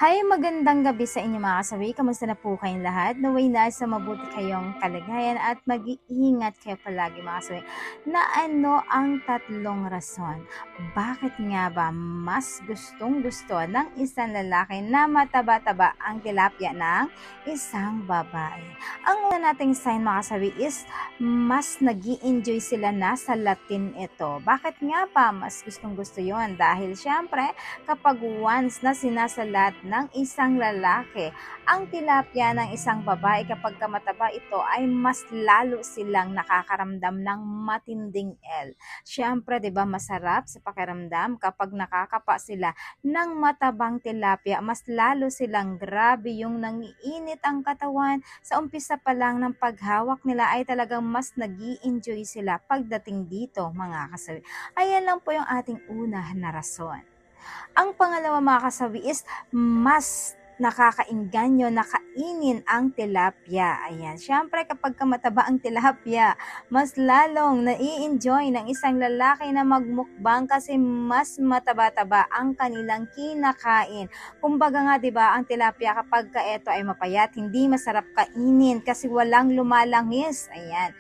Hi, magandang gabi sa inyo mga kasawi. Kamusta na po kayong lahat? Naway nasa mabuti kayong kalagayan at mag-iingat kayo palagi mga kasawi. Na ano ang tatlong rason? Bakit nga ba mas gustong gusto ng isang lalaki na mataba-taba ang tilapia ng isang babae? Ang una nating sign mga kasawi is mas nag enjoy sila na sa Latin ito. Bakit nga ba mas gustong gusto yon? Dahil syempre kapag once na sinasalat ng isang lalaki ang tilapia ng isang babae kapag mataba ito ay mas lalo silang nakakaramdam ng matinding L. Siyempre, 'di ba, masarap sa pakiramdam kapag nakakapa sila ng matabang tilapia, mas lalo silang grabe yung nangiinit ang katawan. Sa umpisa pa lang ng paghawak nila ay talagang mas nag-i-enjoy sila pagdating dito, mga kasawi. Ayan lang po yung ating una na rason. Ang pangalawa mga kasawi is mas nakakainganyo na kainin ang tilapia. Ayan. Siyempre kapag mataba ang tilapia, mas lalong nai-enjoy ng isang lalaki na magmukbang kasi mas mataba-taba ang kanilang kinakain. Kumbaga nga 'di ba, ang tilapia kapag ito ay mapayat, hindi masarap kainin kasi walang lumalangis. Ayan.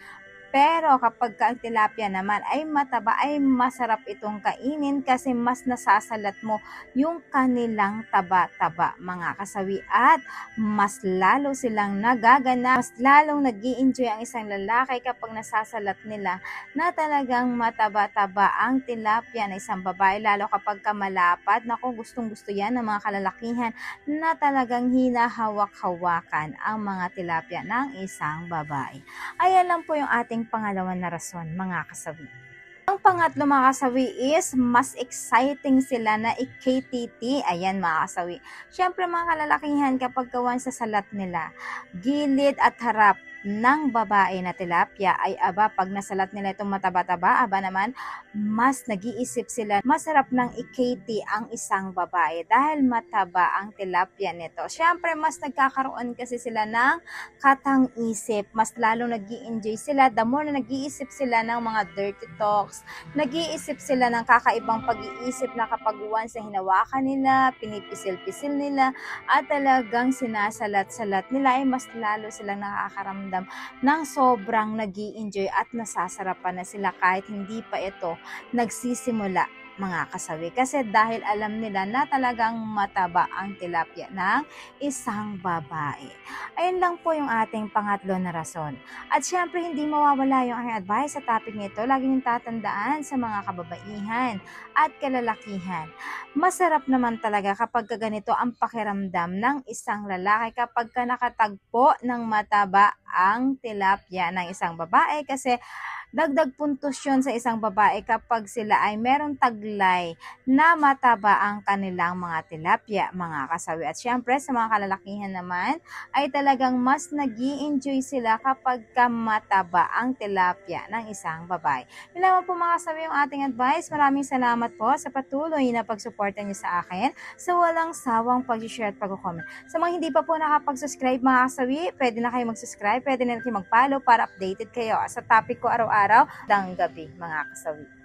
Pero kapag ang tilapia naman ay mataba, ay masarap itong kainin kasi mas nasasalat mo yung kanilang taba-taba mga kasawi at mas lalo silang nagagana, mas lalong nag-i-enjoy ang isang lalaki kapag nasasalat nila na talagang mataba-taba ang tilapia na isang babae, lalo kapag malapad. Naku, gustong gusto yan ng mga kalalakihan na talagang hinahawak-hawakan ang mga tilapia ng isang babae. Ayan lang po yung ating pangalawa na rason, mga kasawi. Ang pangatlo mga kasawi is mas exciting sila na i-KTT. Ayan mga kasawi. Siyempre mga kalalakihan kapag gawan sa salat nila, gilid at harap ng babae na tilapia ay aba pag nasalat nila itong mataba-taba, aba naman mas nag-iisip sila masarap ng i-KT ang isang babae dahil mataba ang tilapia nito. Siyempre mas nagkakaroon kasi sila ng katang-isip, mas lalo nag-i-enjoy sila the more na nag-iisip sila ng mga dirty talks, nag-iisip sila ng kakaibang pag-iisip na kapag once na hinawakan nila, pinipisil-pisil nila at talagang sinasalat-salat nila ay mas lalo silang nakakaramdam ng sobrang nag-i-enjoy at nasasarapan na sila kahit hindi pa ito nagsisimula mga kasawi. Kasi dahil alam nila na talagang mataba ang tilapia ng isang babae. Ayun lang po yung ating pangatlo na rason. At syempre hindi mawawala yung aking advice sa topic nito. Lagi niyong tatandaan sa mga kababaihan at kalalakihan. Masarap naman talaga kapag ganito ang pakiramdam ng isang lalaki kapag nakatagpo ng mataba ang tilapia ng isang babae kasi dagdag puntos yun sa isang babae kapag sila ay merong taglay na mataba ang kanilang mga tilapia, mga kasawi. At syempre sa mga kalalakihan naman ay talagang mas nag-i-enjoy sila kapag mataba ang tilapia ng isang babae. Yun naman po mga kasawi yung ating advice. Maraming salamat po sa patuloy na pagsuporta niyo sa akin sa walang sawang pag-share at pag-comment. Sa mga hindi pa po nakapag-subscribe mga kasawi, pwede na kayo mag-subscribe, pwede na kayo mag-follow para updated kayo sa topic ko araw-araw ng gabi mga kasawi.